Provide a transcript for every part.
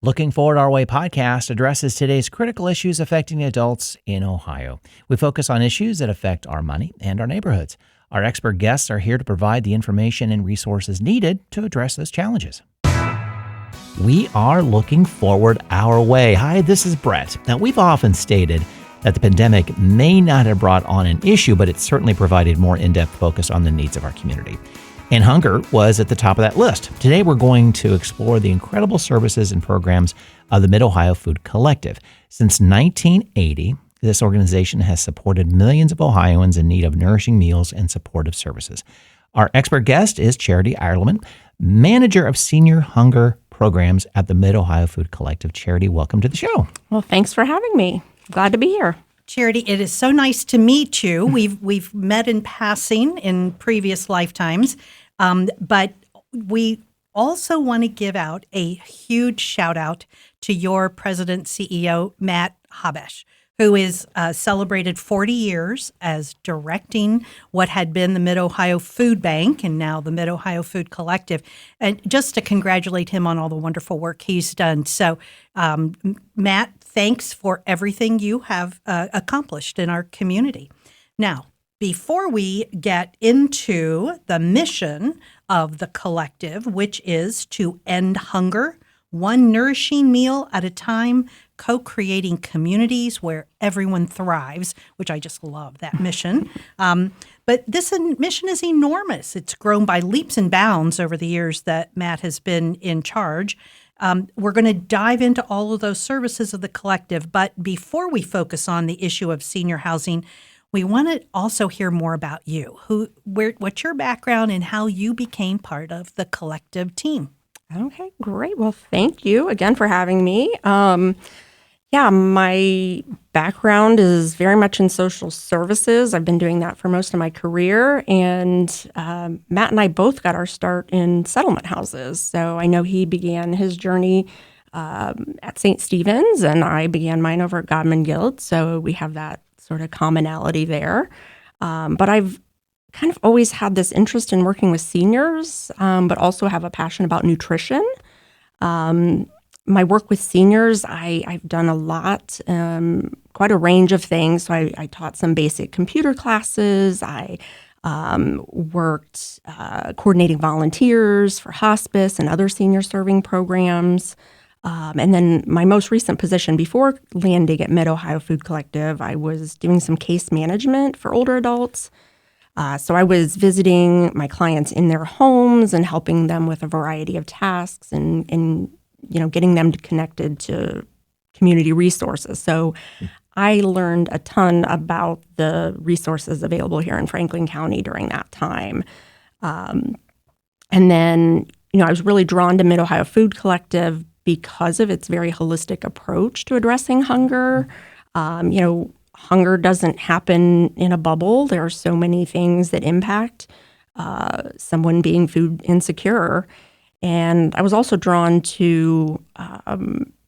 Looking Forward Our Way podcast addresses today's critical issues affecting adults in Ohio. We focus on issues that affect our money and our neighborhoods. Our expert guests are here to provide the information and resources needed to address those challenges. We are looking forward our way. Hi, this is Brett. Now, we've often stated that the pandemic may not have brought on an issue, but it certainly provided more in-depth focus on the needs of our community. And hunger was at the top of that list. Today, we're going to explore the incredible services and programs of the Mid-Ohio Food Collective. Since 1980, this organization has supported millions of Ohioans in need of nourishing meals and supportive services. Our expert guest is Charity Eilerman, manager of senior hunger programs at the Mid-Ohio Food Collective. Charity, welcome to the show. Well, thanks for having me. Glad to be here. Charity, it is so nice to meet you. We've met in passing in previous lifetimes, but we also want to give out a huge shout out to your president CEO, Matt Habesh, who is celebrated 40 years as directing what had been the Mid-Ohio Food Bank and now the Mid-Ohio Food Collective. And just to congratulate him on all the wonderful work he's done. So, Matt, thanks for everything you have accomplished in our community. Now, before we get into the mission of the collective, which is to end hunger, one nourishing meal at a time, co-creating communities where everyone thrives, which I just love that mission. But this mission is enormous. It's grown by leaps and bounds over the years that Matt has been in charge. We're going to dive into all of those services of the collective. But before we focus on the issue of senior housing, we want to also hear more about you. What's your background and how you became part of the collective team? Okay, great. Well, thank you again for having me. My background is very much in social services. I've been doing that for most of my career. And Matt and I both got our start in settlement houses. So I know he began his journey at St. Stephen's, and I began mine over at Godman Guild. So we have that sort of commonality there. But I've kind of always had this interest in working with seniors, but also have a passion about nutrition. My work with seniors, I've done a lot, quite a range of things. So I taught some basic computer classes. I worked coordinating volunteers for hospice and other senior serving programs. And then my most recent position before landing at Mid-Ohio Food Collective, I was doing some case management for older adults. So I was visiting my clients in their homes and helping them with a variety of tasks and getting them connected to community resources. So I learned a ton about the resources available here in Franklin County during that time. And then, I was really drawn to Mid-Ohio Food Collective because of its very holistic approach to addressing hunger. Hunger doesn't happen in a bubble. There are so many things that impact someone being food insecure. And I was also drawn to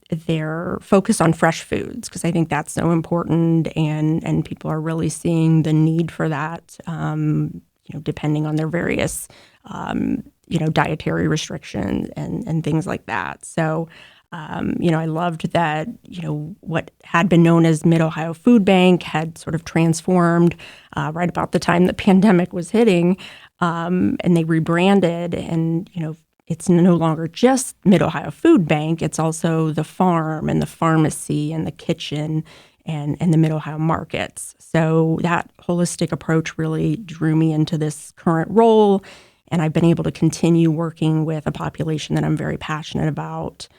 their focus on fresh foods because I think that's so important, and people are really seeing the need for that, depending on their various, dietary restrictions and things like that. So, I loved that, what had been known as Mid-Ohio Food Bank had sort of transformed right about the time the pandemic was hitting, and they rebranded and, it's no longer just Mid-Ohio Food Bank. It's also the farm and the pharmacy and the kitchen and the Mid-Ohio markets. So that holistic approach really drew me into this current role, and I've been able to continue working with a population that I'm very passionate about.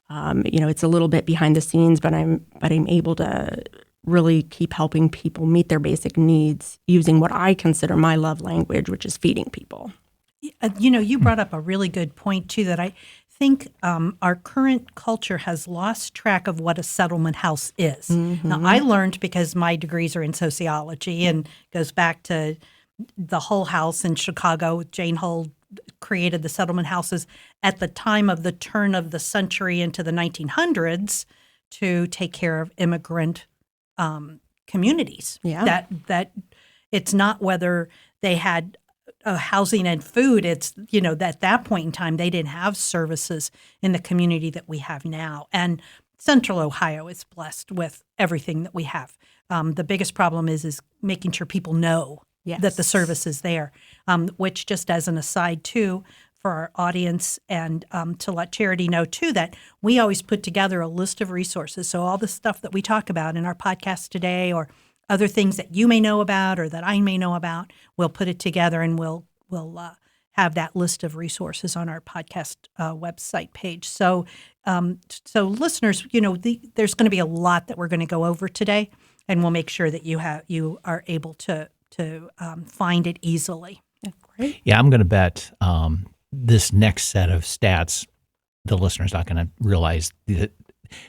It's a little bit behind the scenes, but I'm able to really keep helping people meet their basic needs using what I consider my love language, which is feeding people. You brought up a really good point, too, that I think our current culture has lost track of what a settlement house is. Mm-hmm. Now, I learned because my degrees are in sociology and goes back to the Hull House in Chicago. Jane Hull created the settlement houses at the time of the turn of the century into the 1900s to take care of immigrant communities. Yeah. That it's not whether they had housing and food, it's, at that point in time, they didn't have services in the community that we have now. And Central Ohio is blessed with everything that we have. The biggest problem is making sure people know that the service is there, which, just as an aside too, for our audience and to let Charity know too, that we always put together a list of resources. So all the stuff that we talk about in our podcast today, or other things that you may know about or that I may know about, we'll put it together and we'll have that list of resources on our podcast website page. So listeners, there's going to be a lot that we're going to go over today, and we'll make sure that you are able to find it easily. Great. Yeah, I'm going to bet this next set of stats, the listener's not going to realize the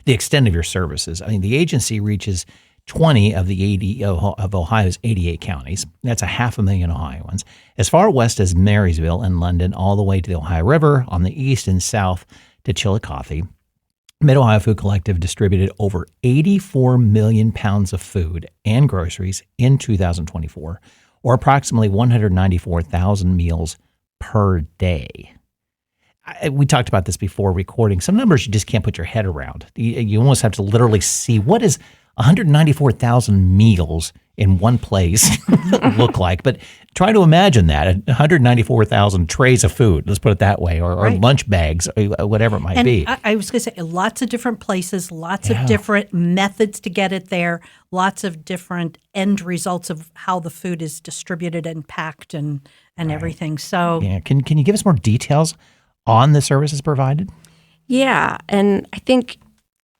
extent of your services. I mean, the agency reaches 20 of the of Ohio's 88 counties. That's 500,000 Ohioans. As far west as Marysville and London, all the way to the Ohio River, on the east and south to Chillicothe. Mid-Ohio Food Collective distributed over 84 million pounds of food and groceries in 2024, or approximately 194,000 meals per day. We talked about this before recording. Some numbers you just can't put your head around. You almost have to literally see, what is 194,000 meals in one place look like? But try to imagine that, 194,000 trays of food, let's put it that way, or lunch bags, or whatever it might be. I was going to say, lots of different places, lots of different methods to get it there, lots of different end results of how the food is distributed and packed and everything. So, can you give us more details on the services provided? Yeah, and I think,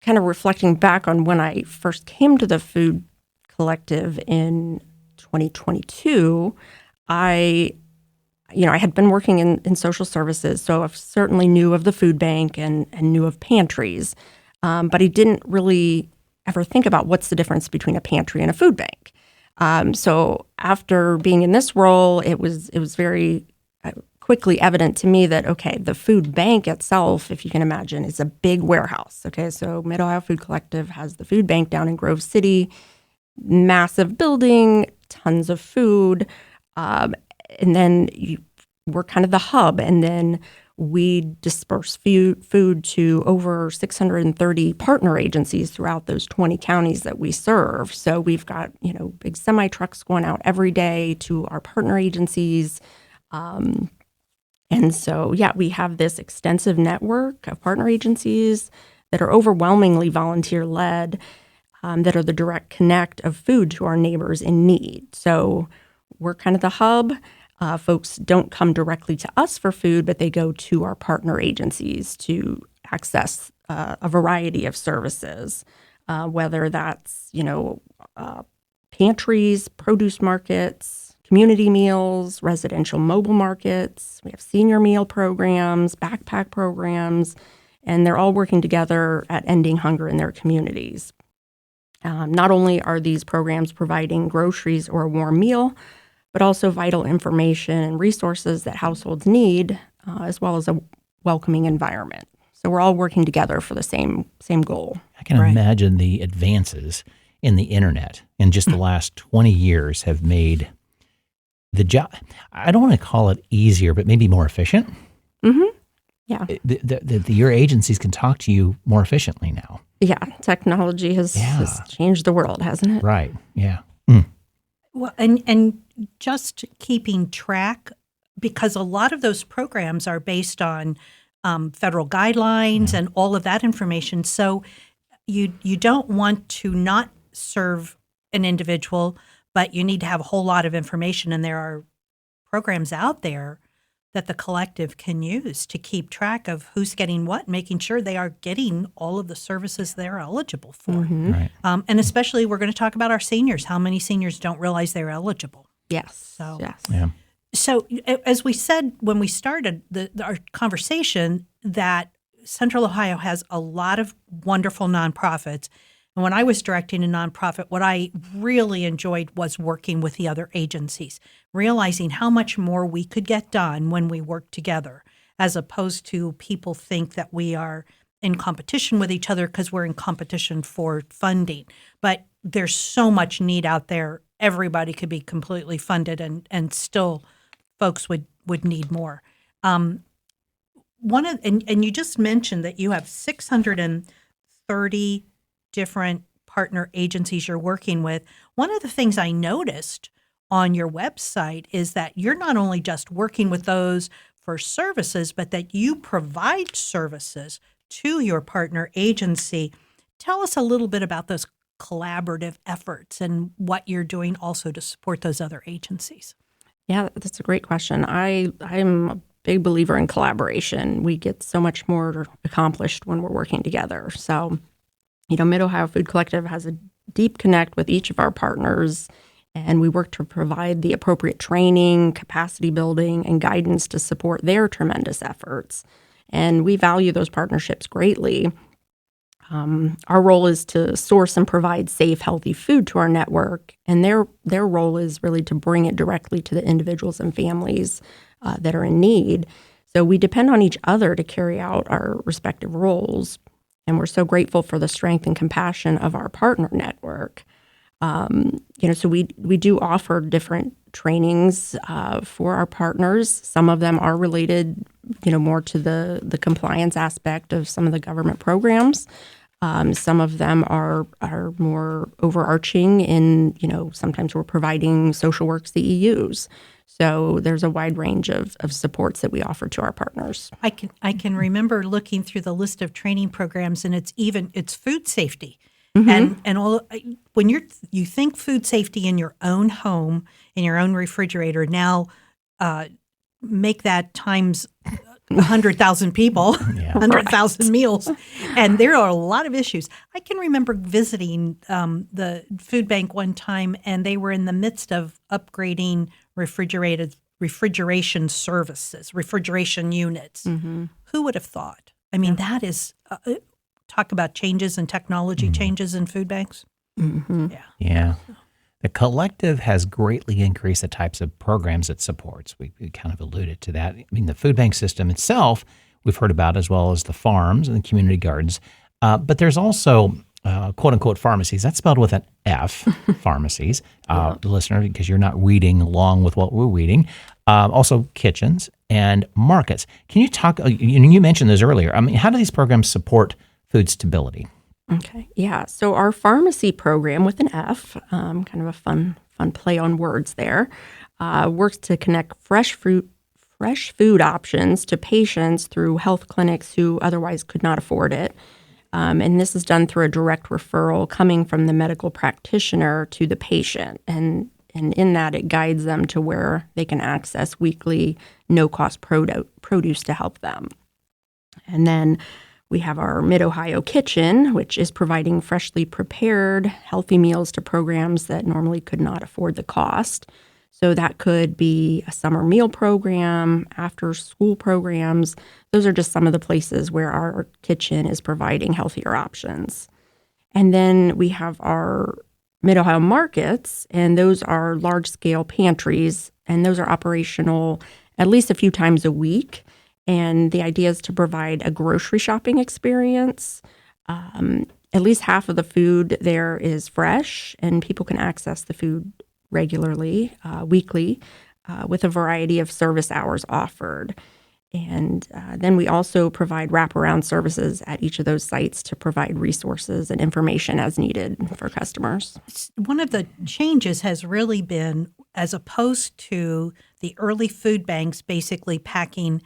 kind of reflecting back on when I first came to the Food Collective in 2022, I had been working in social services, so I certainly knew of the food bank and knew of pantries, but I didn't really ever think about what's the difference between a pantry and a food bank. So after being in this role, it was very quickly evident to me that, okay, the food bank itself, if you can imagine, is a big warehouse. Okay, so Mid-Ohio Food Collective has the food bank down in Grove City, massive building, tons of food, and then we're kind of the hub, and then we disperse food to over 630 partner agencies throughout those 20 counties that we serve. So we've got, big semi trucks going out every day to our partner agencies. And so, we have this extensive network of partner agencies that are overwhelmingly volunteer-led, that are the direct connect of food to our neighbors in need. So we're kind of the hub. Folks don't come directly to us for food, but they go to our partner agencies to access a variety of services, whether that's, pantries, produce markets, community meals, residential mobile markets. We have senior meal programs, backpack programs, and they're all working together at ending hunger in their communities. Not only are these programs providing groceries or a warm meal, but also vital information and resources that households need, as well as a welcoming environment. So we're all working together for the same goal. I can imagine the advances in the internet in just the last 20 years have made the job, I don't want to call it easier, but maybe more efficient. Mm-hmm. Yeah. your agencies can talk to you more efficiently now. Yeah. Technology has changed the world, hasn't it? Right. Yeah. Well, and just keeping track, because a lot of those programs are based on federal guidelines and all of that information. So you don't want to not serve an individual, but you need to have a whole lot of information, and there are programs out there that the collective can use to keep track of who's getting what, making sure they are getting all of the services they're eligible for. Mm-hmm. Right. And especially, we're going to talk about our seniors. How many seniors don't realize they're eligible? Yes. So, yes. Yeah. So as we said when we started our conversation, that Central Ohio has a lot of wonderful nonprofits. And when I was directing a nonprofit, what I really enjoyed was working with the other agencies, realizing how much more we could get done when we work together, as opposed to people think that we are in competition with each other because we're in competition for funding. But there's so much need out there. Everybody could be completely funded and still folks would need more. And you just mentioned that you have 630 different partner agencies you're working with. One of the things I noticed on your website is that you're not only just working with those for services, but that you provide services to your partner agency. Tell us a little bit about those collaborative efforts and what you're doing also to support those other agencies. Yeah, that's a great question. I'm a big believer in collaboration. We get so much more accomplished when we're working together. So, Mid-Ohio Food Collective has a deep connect with each of our partners, and we work to provide the appropriate training, capacity building, and guidance to support their tremendous efforts. And we value those partnerships greatly. Our role is to source and provide safe, healthy food to our network, and their role is really to bring it directly to the individuals and families that are in need. So we depend on each other to carry out our respective roles, and we're so grateful for the strength and compassion of our partner network. So we do offer different trainings for our partners. Some of them are related, more to the compliance aspect of some of the government programs. Some of them are more overarching in, sometimes we're providing social work CEUs. So there's a wide range of supports that we offer to our partners. I can remember looking through the list of training programs, and it's food safety. Mm-hmm. And all when you think food safety in your own home, in your own refrigerator, now make that times 100,000 people, 100,000 meals, and there are a lot of issues. I can remember visiting the food bank one time, and they were in the midst of upgrading refrigeration services, refrigeration units. Mm-hmm. Who would have thought? I mean, that is talk about changes in technology, changes in food banks. Mm-hmm. Yeah. The collective has greatly increased the types of programs it supports. We kind of alluded to that. I mean, the food bank system itself, we've heard about, as well as the farms and the community gardens. But there's also, quote unquote, pharmacies. That's spelled with an F, pharmacies, the listener, because you're not reading along with what we're reading. Also kitchens and markets. Can you talk, you mentioned this earlier. I mean, how do these programs support food stability? Okay. Yeah. So our pharmacy program with an F, kind of a fun play on words there, works to connect fresh food options to patients through health clinics who otherwise could not afford it. And this is done through a direct referral coming from the medical practitioner to the patient. And in that, it guides them to where they can access weekly, no-cost produce to help them. And then we have our Mid-Ohio Kitchen, which is providing freshly prepared, healthy meals to programs that normally could not afford the cost. So that could be a summer meal program, after-school programs. Those are just some of the places where our kitchen is providing healthier options. And then we have our Mid-Ohio markets, and those are large-scale pantries, and those are operational at least a few times a week. And the idea is to provide a grocery shopping experience. At least half of the food there is fresh, and people can access the food regularly, weekly, with a variety of service hours offered. And then we also provide wraparound services at each of those sites to provide resources and information as needed for customers. One of the changes has really been, as opposed to the early food banks basically packing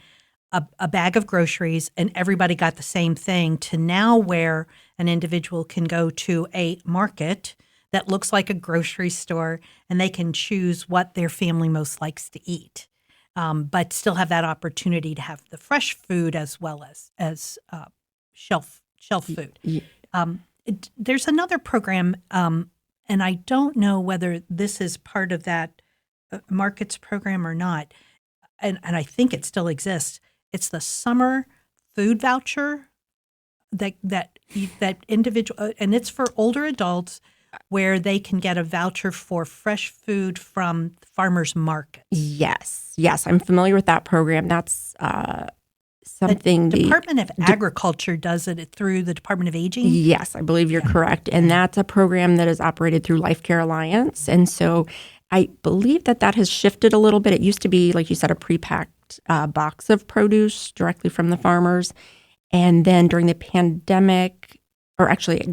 a bag of groceries and everybody got the same thing, to now where an individual can go to a market that looks like a grocery store and they can choose what their family most likes to eat, but still have that opportunity to have the fresh food as well as shelf food. Yeah. There's another program, and I don't know whether this is part of that markets program or not, and I think it still exists. It's the summer food voucher that individual, and it's for older adults, where they can get a voucher for fresh food from farmers markets. Yes, I'm familiar with that program. That's something the Department of Agriculture does it through the Department of Aging. Yes, I believe you're correct. And that's a program that is operated through Life Care Alliance. And so I believe that has shifted a little bit. It used to be, like you said, a pre-packed box of produce directly from the farmers. And then during the pandemic, or actually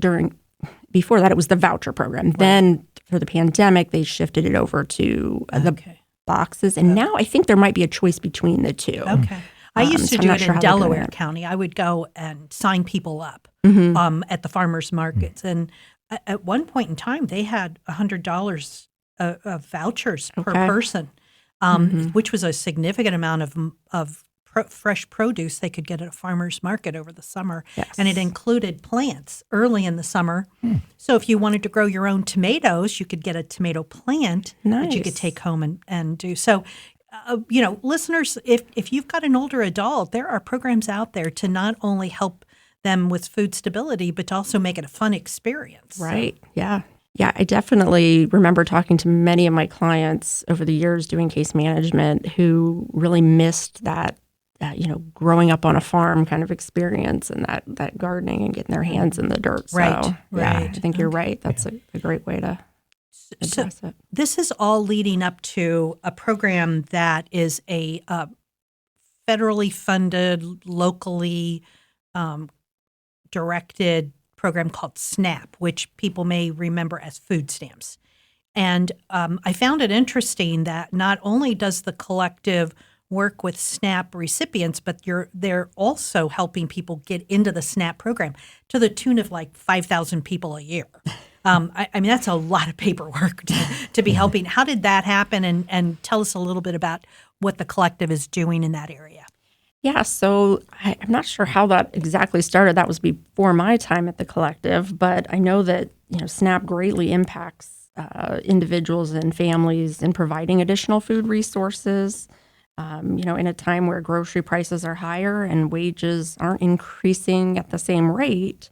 before that, it was the voucher program. Right. Then for the pandemic, they shifted it over to the boxes. And now I think there might be a choice between the two. Okay. I used to do it in Delaware County. I would go and sign people up at the farmers markets. And at one point in time, they had $100 of vouchers per person, which was a significant amount of fresh produce they could get at a farmer's market over the summer. Yes. And it included plants early in the summer. So if you wanted to grow your own tomatoes, you could get a tomato plant that you could take home and do. So, listeners, if you've got an older adult, there are programs out there to not only help them with food stability, but to also make it a fun experience. Right. So. Yeah. Yeah, I definitely remember talking to many of my clients over the years doing case management who really missed that growing up on a farm kind of experience and that gardening and getting their hands in the dirt. Right, so, right. Yeah, I think you're right. That's a great way to address it. This is all leading up to a program that is a federally funded, locally directed program called SNAP, which people may remember as food stamps. And I found it interesting that not only does the collective work with SNAP recipients, but they're also helping people get into the SNAP program to the tune of like 5,000 people a year. I mean, that's a lot of paperwork to be helping. How did that happen? And tell us a little bit about what the collective is doing in that area. Yeah, so I'm not sure how that exactly started. That was before my time at the collective, but I know that SNAP greatly impacts individuals and families in providing additional food resources. In a time where grocery prices are higher and wages aren't increasing at the same rate,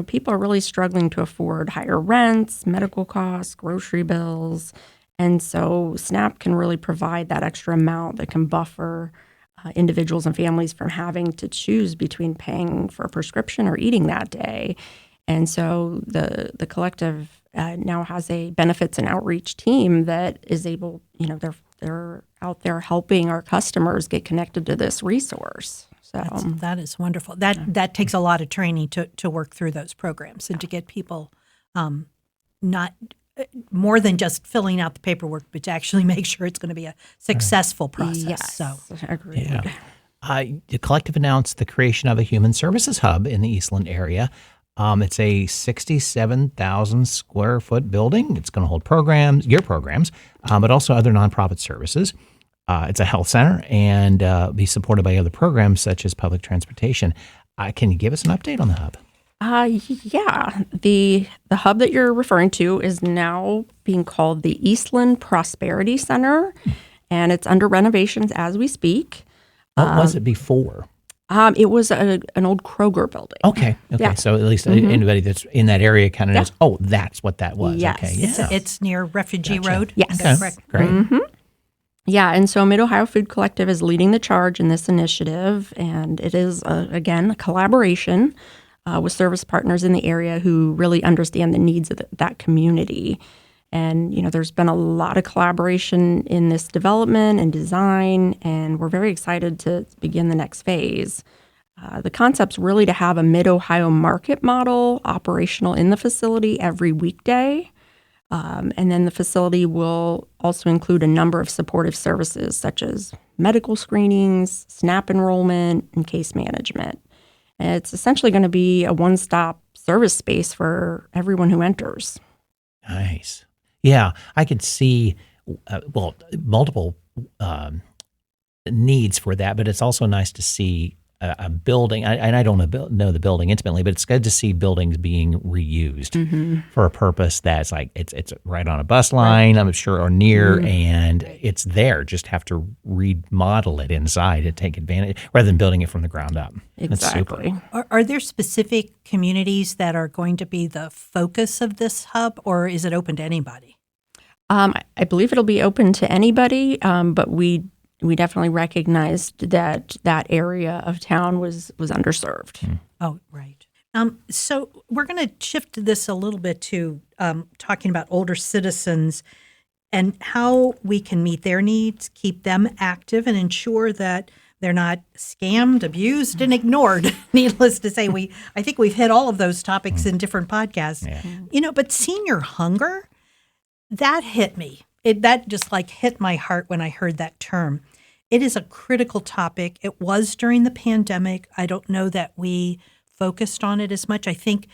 people are really struggling to afford higher rents, medical costs, grocery bills. And so SNAP can really provide that extra amount that can buffer individuals and families from having to choose between paying for a prescription or eating that day. And so the collective now has a benefits and outreach team that is able, they're out there helping our customers get connected to this resource. So that is wonderful. That takes a lot of training to work through those programs and to get people not more than just filling out the paperwork, but to actually make sure it's going to be a successful process. Yes, so agreed. Yeah. The collective announced the creation of a human services hub in the Eastland area. It's a 67,000 square foot building. It's going to hold your programs, but also other nonprofit services. It's a health center and be supported by other programs such as public transportation. Can you give us an update on the hub? Yeah. The hub that you're referring to is now being called the Eastland Prosperity Center, and it's under renovations as we speak. What was it before? It was an old Kroger building. Okay. Yeah. So at least anybody that's in that area kind of knows, that's what that was. Yes. Okay. Yeah. It's near Refugee Road. Yes. Is that correct? Great. Mm-hmm. Yeah, and so Mid-Ohio Food Collective is leading the charge in this initiative, and it is, again, a collaboration with service partners in the area who really understand the needs of that community. And, there's been a lot of collaboration in this development and design, and we're very excited to begin the next phase. The concept's really to have a Mid-Ohio market model operational in the facility every weekday. And then the facility will also include a number of supportive services such as medical screenings, SNAP enrollment, and case management. And it's essentially going to be a one-stop service space for everyone who enters. Nice. Yeah, I could see, multiple needs for that, but it's also nice to see a building, and I don't know the building intimately, but it's good to see buildings being reused for a purpose that's like it's right on a bus line, I'm sure, or near, and it's there. Just have to remodel it inside to take advantage, rather than building it from the ground up. Exactly. That's super. Are there specific communities that are going to be the focus of this hub, or is it open to anybody? I believe it'll be open to anybody, but we definitely recognized that area of town was underserved. Oh, right. So we're going to shift this a little bit to talking about older citizens. and how we can meet their needs, keep them active, and ensure that they're not scammed, abused, and ignored. Needless to say, I think we've hit all of those topics in different podcasts. Yeah. But senior hunger, that hit me. That just like hit my heart when I heard that term. It is a critical topic. It was during the pandemic. I don't know that we focused on it as much. I think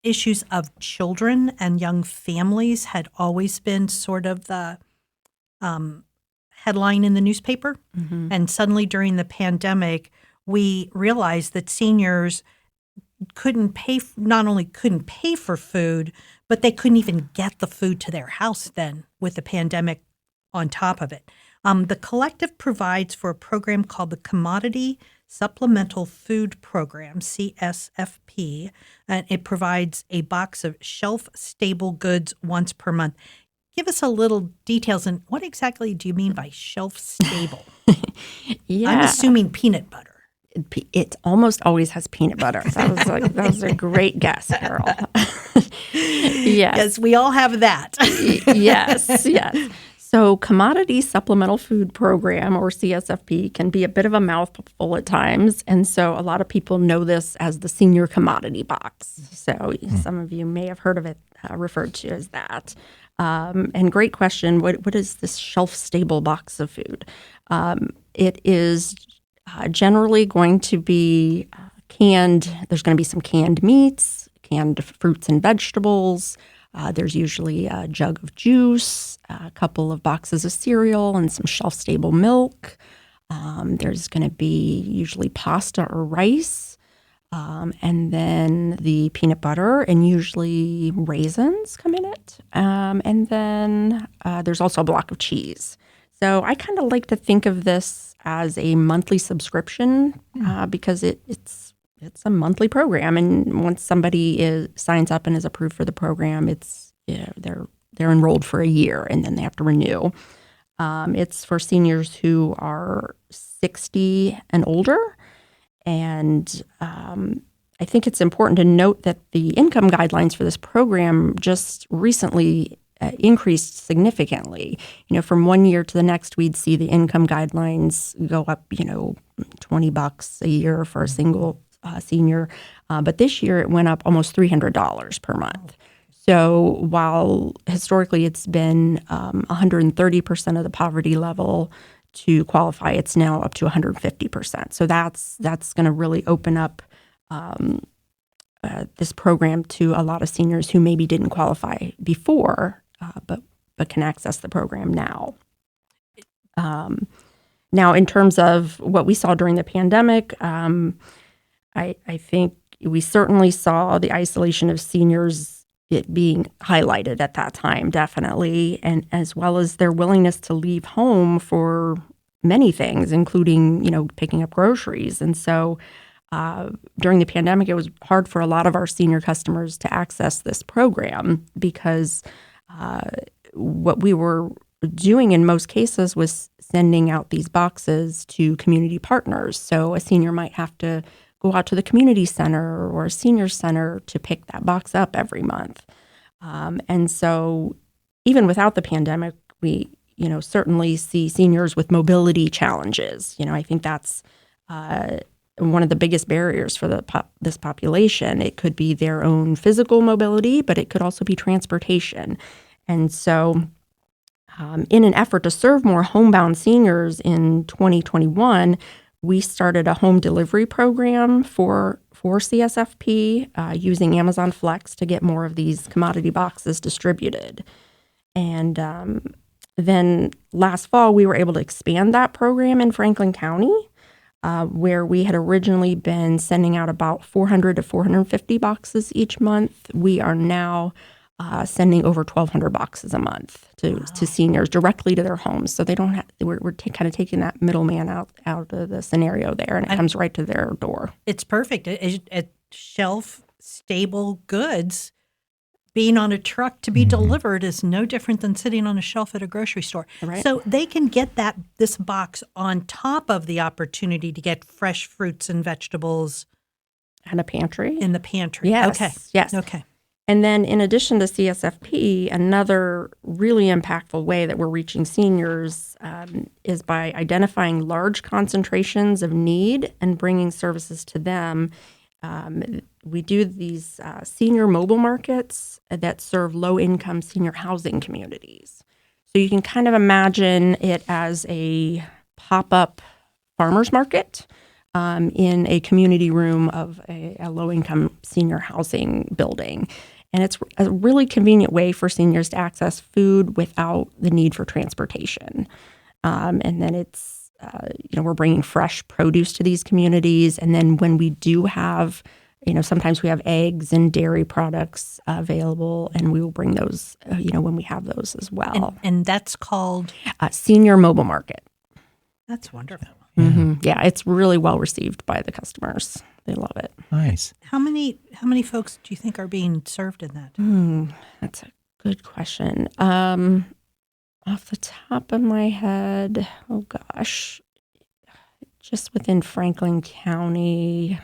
issues of children and young families had always been sort of the headline in the newspaper. And suddenly during the pandemic, we realized that seniors not only couldn't pay for food, but they couldn't even get the food to their house then with the pandemic on top of it. The collective provides for a program called the Commodity Supplemental Food Program, CSFP, and it provides a box of shelf-stable goods once per month. Give us a little details, and what exactly do you mean by shelf-stable? Yeah. I'm assuming peanut butter. It almost always has peanut butter. That was a great guess, Carol. Yes. Yes, we all have that. Yes. So Commodity Supplemental Food Program, or CSFP, can be a bit of a mouthful at times. And so a lot of people know this as the senior commodity box. So some of you may have heard of it referred to as that. And great question. What is this shelf-stable box of food? It is generally going to be canned. There's going to be some canned meats, canned fruits and vegetables. There's usually a jug of juice, a couple of boxes of cereal, and some shelf-stable milk. There's going to be usually pasta or rice, and then the peanut butter, and usually raisins come in it. And then there's also a block of cheese. So I kind of like to think of this as a monthly subscription because it's a monthly program, and once somebody signs up and is approved for the program, they're enrolled for a year, and then they have to renew. It's for seniors who are 60 and older, and I think it's important to note that the income guidelines for this program just recently increased significantly. From one year to the next, we'd see the income guidelines go up, $20 a year for a single senior. But this year it went up almost $300 per month. So while historically it's been 130% of the poverty level to qualify, it's now up to 150%. So that's going to really open up this program to a lot of seniors who maybe didn't qualify before, but can access the program now. Now, in terms of what we saw during the pandemic, I think we certainly saw the isolation of seniors it being highlighted at that time, definitely, and as well as their willingness to leave home for many things, including, picking up groceries. And so during the pandemic, it was hard for a lot of our senior customers to access this program because what we were doing in most cases was sending out these boxes to community partners. So a senior might have to go out to the community center or a senior center to pick that box up every month. And so even without the pandemic, we, certainly see seniors with mobility challenges. I think that's one of the biggest barriers for this population. It could be their own physical mobility, but it could also be transportation. And so in an effort to serve more homebound seniors in 2021, we started a home delivery program for CSFP using Amazon Flex to get more of these commodity boxes distributed. And then last fall, we were able to expand that program in Franklin County, where we had originally been sending out about 400 to 450 boxes each month. We are now sending over 1,200 boxes a month to seniors directly to their homes. So they don't have, we're kind of taking that middleman out of the scenario there, and it comes right to their door. It's perfect. Shelf-stable goods being on a truck to be delivered is no different than sitting on a shelf at a grocery store. Right. So they can get this box on top of the opportunity to get fresh fruits and vegetables And a pantry. in the pantry. Yes. Okay. Yes. Okay. And then in addition to CSFP, another really impactful way that we're reaching seniors is by identifying large concentrations of need and bringing services to them. We do these senior mobile markets that serve low-income senior housing communities. So you can kind of imagine it as a pop-up farmer's market in a community room of a low-income senior housing building. And it's a really convenient way for seniors to access food without the need for transportation. And then it's, we're bringing fresh produce to these communities. And then when we do have, sometimes we have eggs and dairy products available, and we will bring those, when we have those as well. And that's called? Senior Mobile Market. That's wonderful. Yeah. Mm-hmm. Yeah, it's really well received by the customers. They love it. Nice. How many folks do you think are being served in that? That's a good question. Off the top of my head, oh gosh, just within Franklin County,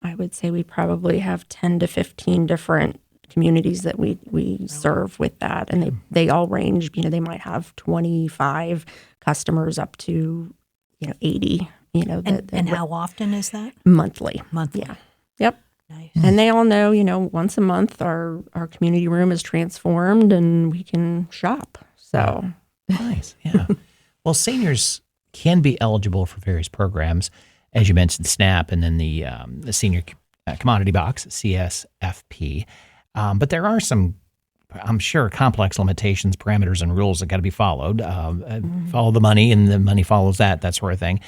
I would say we probably have 10 to 15 different communities that we serve with that. And they all range, they might have 25 customers up to, 80. And how often is that? Monthly. Monthly. Yeah. Yep. Nice. And they all know, once a month our community room is transformed and we can shop. So Nice. Yeah. Well, seniors can be eligible for various programs, as you mentioned, SNAP, and then the Senior Commodity Box, CSFP. But there are some, I'm sure, complex limitations, parameters, and rules that got to be followed. Follow the money, and the money follows that sort of thing.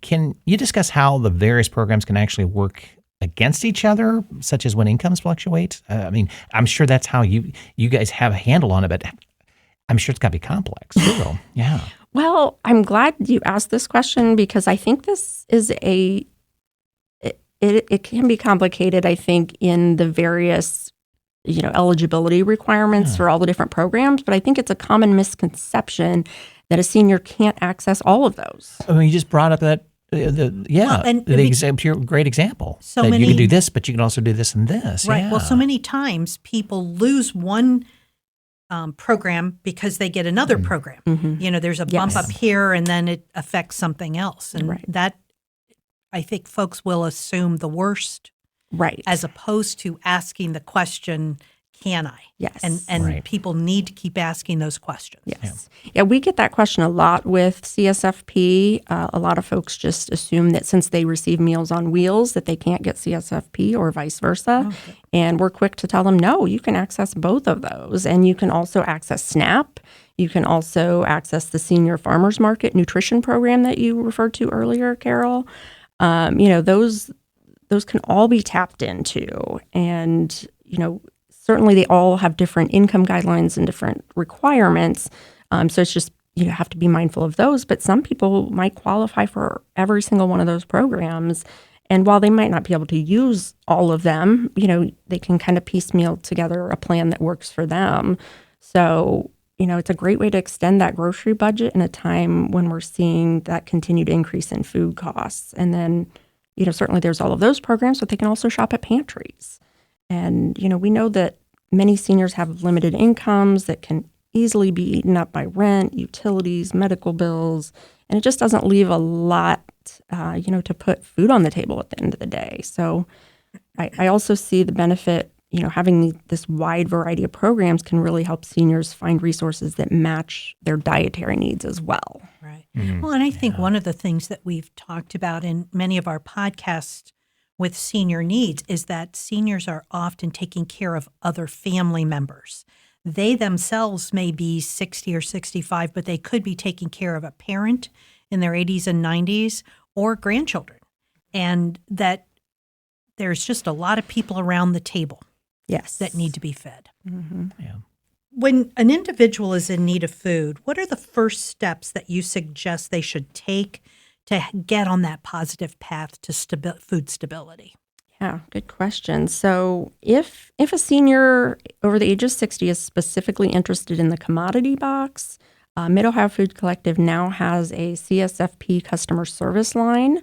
Can you discuss how the various programs can actually work against each other, such as when incomes fluctuate? I'm sure that's how you guys have a handle on it, but I'm sure it's got to be complex too. Yeah. Well, I'm glad you asked this question because I think this is it can be complicated, I think, in the various eligibility requirements for all the different programs, but I think it's a common misconception that a senior can't access all of those. You just brought up that, great example. So that many, you can do this, but you can also do this and this. Right. Yeah. Well, so many times people lose one program because they get another program. Mm-hmm. There's a bump up here, and then it affects something else, and that I think folks will assume the worst. Right. As opposed to asking the question, can I? Yes. And people need to keep asking those questions. Yes. Yeah, we get that question a lot with CSFP. A lot of folks just assume that since they receive Meals on Wheels that they can't get CSFP or vice versa. Okay. And we're quick to tell them, no, you can access both of those. And you can also access SNAP. You can also access the Senior Farmers Market Nutrition Program that you referred to earlier, Carol. Those can all be tapped into. And, certainly they all have different income guidelines and different requirements. So it's just, you have to be mindful of those. But some people might qualify for every single one of those programs. And while they might not be able to use all of them, they can kind of piecemeal together a plan that works for them. So, it's a great way to extend that grocery budget in a time when we're seeing that continued increase in food costs. And then, certainly there's all of those programs, but they can also shop at pantries. And, we know that many seniors have limited incomes that can easily be eaten up by rent, utilities, medical bills, and it just doesn't leave a lot, to put food on the table at the end of the day. So I also see the benefit, having this wide variety of programs can really help seniors find resources that match their dietary needs as well. Right. Mm-hmm. Well, and I think one of the things that we've talked about in many of our podcasts with senior needs is that seniors are often taking care of other family members. They themselves may be 60 or 65, but they could be taking care of a parent in their 80s and 90s or grandchildren. And that there's just a lot of people around the table that need to be fed. Mm-hmm. Yeah. When an individual is in need of food, what are the first steps that you suggest they should take to get on that positive path to food stability? Yeah, good question. So if a senior over the age of 60 is specifically interested in the commodity box, Mid-Ohio Food Collective now has a CSFP customer service line.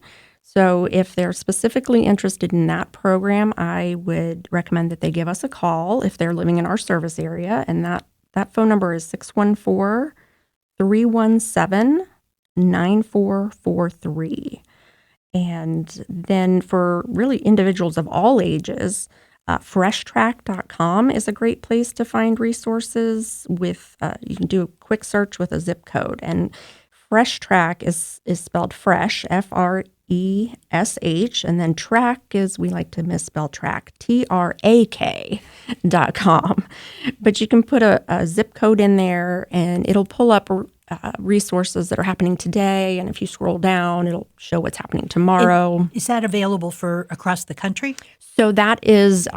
So if they're specifically interested in that program, I would recommend that they give us a call if they're living in our service area. And that phone number is 614-317-9443. And then for really individuals of all ages, freshtrack.com is a great place to find resources with, you can do a quick search with a zip code. And Fresh Track is spelled fresh, Fresh, and then track is, we like to misspell track, TRAK.com. But you can put a zip code in there and it'll pull up resources that are happening today. And if you scroll down, it'll show what's happening tomorrow. Is that available for across the country? So that is,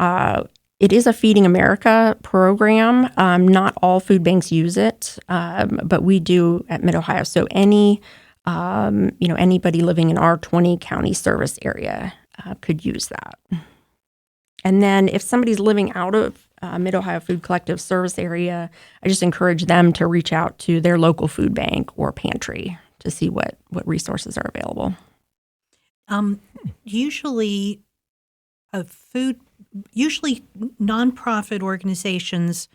it is a Feeding America program. Not all food banks use it, but we do at Mid-Ohio. So anybody living in our 20-county service area could use that. And then if somebody's living out of Mid-Ohio Food Collective service area, I just encourage them to reach out to their local food bank or pantry to see what resources are available. Usually nonprofit organizations,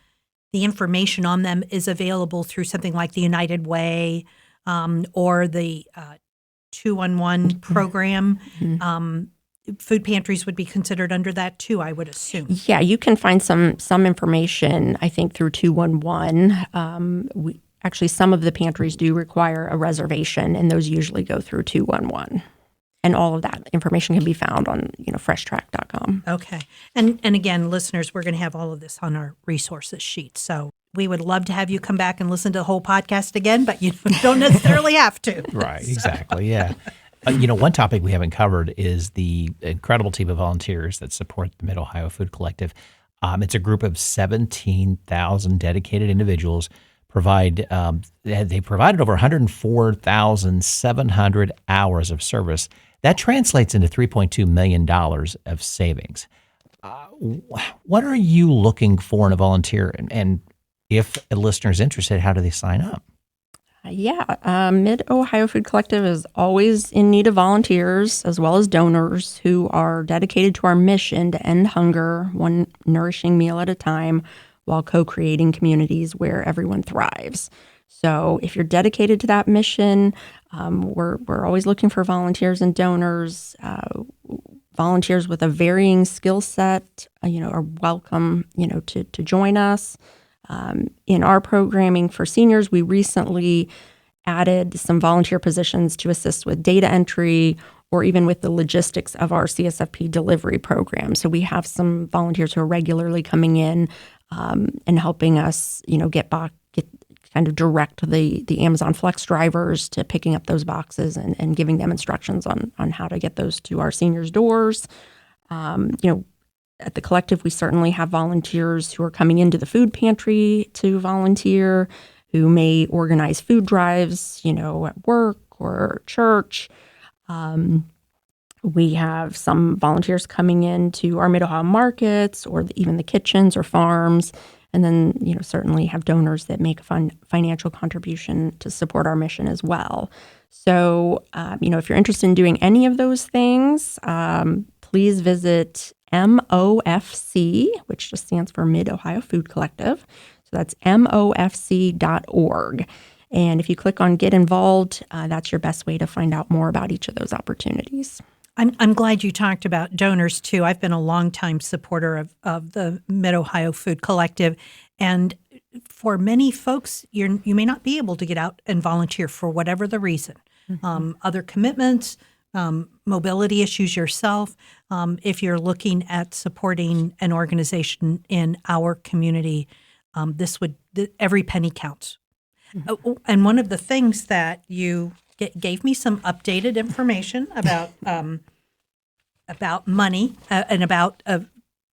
the information on them is available through something like the United Way or the 211 program. Food pantries would be considered under that too, I would assume. Yeah, you can find some information, I think, through 211. Actually, some of the pantries do require a reservation, and those usually go through 211. And all of that information can be found on freshtrack.com. Okay. And again, listeners, we're going to have all of this on our resources sheet. So we would love to have you come back and listen to the whole podcast again, but you don't necessarily have to. Right, exactly, yeah. One topic we haven't covered is the incredible team of volunteers that support the Mid-Ohio Food Collective. It's a group of 17,000 dedicated individuals. They provided over 104,700 hours of service. That translates into $3.2 million of savings. What are you looking for in a volunteer? And if a listener is interested, how do they sign up? Mid-Ohio Food Collective is always in need of volunteers as well as donors who are dedicated to our mission to end hunger, one nourishing meal at a time, while co-creating communities where everyone thrives. So if you're dedicated to that mission, we're always looking for volunteers and donors. Volunteers with a varying skill set, are welcome, to join us. In our programming for seniors, we recently added some volunteer positions to assist with data entry or even with the logistics of our CSFP delivery program. So we have some volunteers who are regularly coming in and helping us, get kind of direct the Amazon Flex drivers to picking up those boxes and giving them instructions on how to get those to our seniors' doors. At the collective, we certainly have volunteers who are coming into the food pantry to volunteer, who may organize food drives, at work or church. We have some volunteers coming into our Mid-Ohio markets or even the kitchens or farms. And then, certainly have donors that make a financial contribution to support our mission as well. So, if you're interested in doing any of those things, please visit MOFC, which just stands for Mid-Ohio Food Collective. So that's MOFC.org. And if you click on Get Involved, that's your best way to find out more about each of those opportunities. I'm glad you talked about donors, too. I've been a longtime supporter of the Mid-Ohio Food Collective. And for many folks, you may not be able to get out and volunteer for whatever the reason. Other commitments, mobility issues yourself. If you're looking at supporting an organization in our community, every penny counts. And one of the things that you gave me some updated information about money and about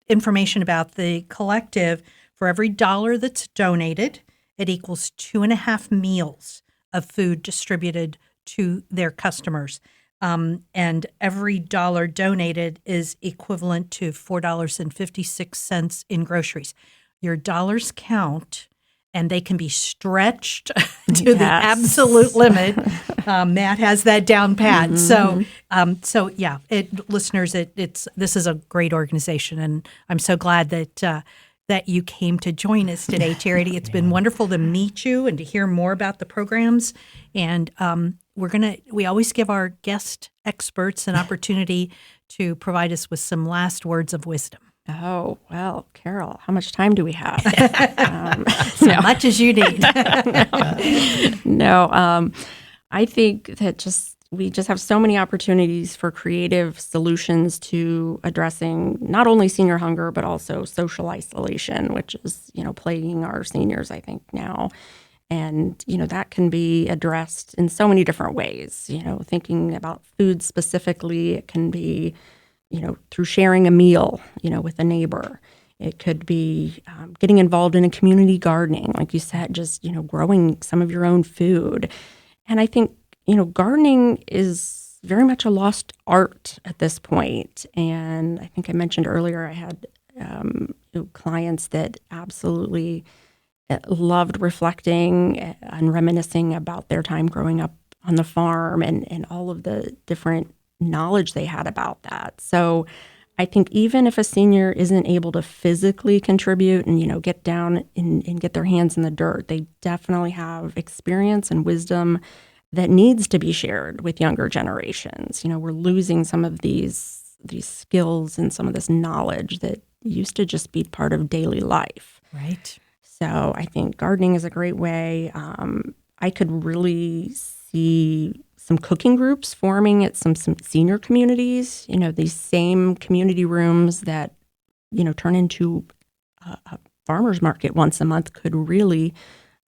information about the collective. For every dollar that's donated, it equals 2.5 meals of food distributed to their customers. And every dollar donated is equivalent to $4.56 in groceries. Your dollars count, and they can be stretched to the absolute limit. Matt has that down pat. So yeah, listeners, this is a great organization, and I'm so glad that you came to join us today, Charity. It's been wonderful to meet you and to hear more about the programs. And we always give our guest experts an opportunity to provide us with some last words of wisdom. Oh, well, Carol, how much time do we have? As much as you need. No, I think that we just have so many opportunities for creative solutions to addressing not only senior hunger, but also social isolation, which is, plaguing our seniors, I think, now. And, that can be addressed in so many different ways. Thinking about food specifically, it can be, through sharing a meal, with a neighbor. It could be getting involved in a community gardening, like you said, just, growing some of your own food. And I think, gardening is very much a lost art at this point. And I think I mentioned earlier, I had clients that absolutely loved reflecting and reminiscing about their time growing up on the farm and all of the different knowledge they had about that. So I think even if a senior isn't able to physically contribute and, get down and get their hands in the dirt, they definitely have experience and wisdom that needs to be shared with younger generations. We're losing some of these skills and some of this knowledge that used to just be part of daily life. Right. So I think gardening is a great way. I could really see some cooking groups forming at some senior communities, these same community rooms that, turn into a farmer's market once a month could really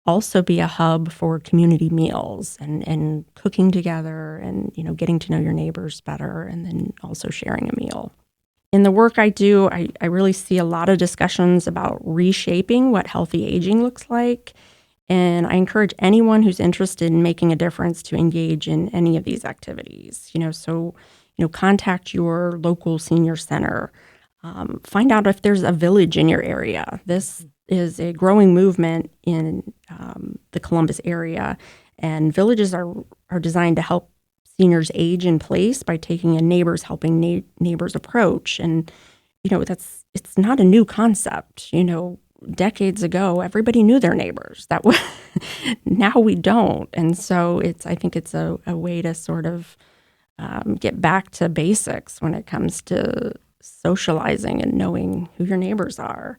also be a hub for community meals and cooking together and, getting to know your neighbors better and then also sharing a meal. In the work I do, I really see a lot of discussions about reshaping what healthy aging looks like. And I encourage anyone who's interested in making a difference to engage in any of these activities. Contact your local senior center. Find out if there's a village in your area. This is a growing movement in the Columbus area, and villages are designed to help seniors age in place by taking a neighbors helping neighbors approach. And it's not a new concept. Decades ago, everybody knew their neighbors. Now we don't. And so I think it's a way to sort of get back to basics when it comes to socializing and knowing who your neighbors are.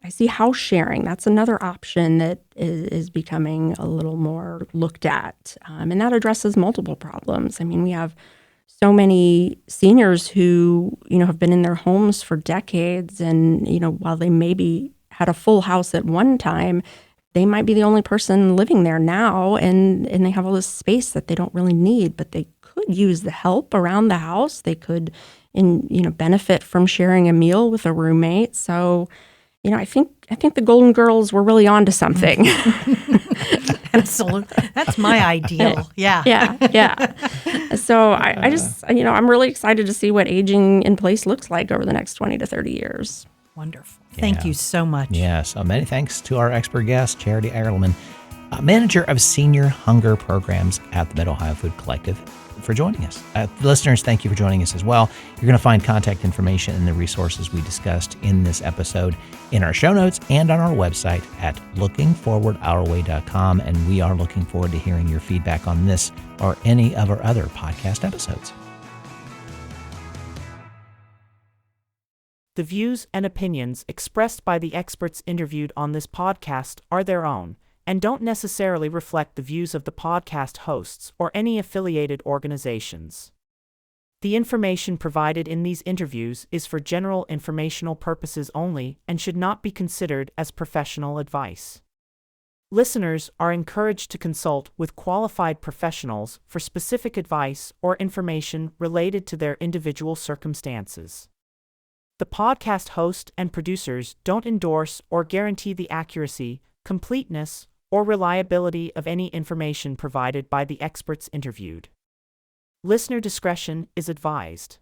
I see house sharing. That's another option that is becoming a little more looked at. And that addresses multiple problems. I mean, we have so many seniors who, have been in their homes for decades. And, while they maybe had a full house at one time, they might be the only person living there now. And they have all this space that they don't really need, but they could use the help around the house. They could, benefit from sharing a meal with a roommate. So, I think the Golden Girls were really onto something. Absolutely. That's my ideal. Yeah. Yeah. So I just, I'm really excited to see what aging in place looks like over the next 20 to 30 years. Wonderful. Thank you so much. Yes. Many thanks to our expert guest, Charity Eilerman, manager of senior hunger programs at the Mid-Ohio Food Collective, for joining us. Listeners, thank you for joining us as well. You're going to find contact information and the resources we discussed in this episode in our show notes and on our website at lookingforwardourway.com. And we are looking forward to hearing your feedback on this or any of our other podcast episodes. The views and opinions expressed by the experts interviewed on this podcast are their own and don't necessarily reflect the views of the podcast hosts or any affiliated organizations. The information provided in these interviews is for general informational purposes only and should not be considered as professional advice. Listeners are encouraged to consult with qualified professionals for specific advice or information related to their individual circumstances. The podcast host and producers don't endorse or guarantee the accuracy, completeness, or reliability of any information provided by the experts interviewed. Listener discretion is advised.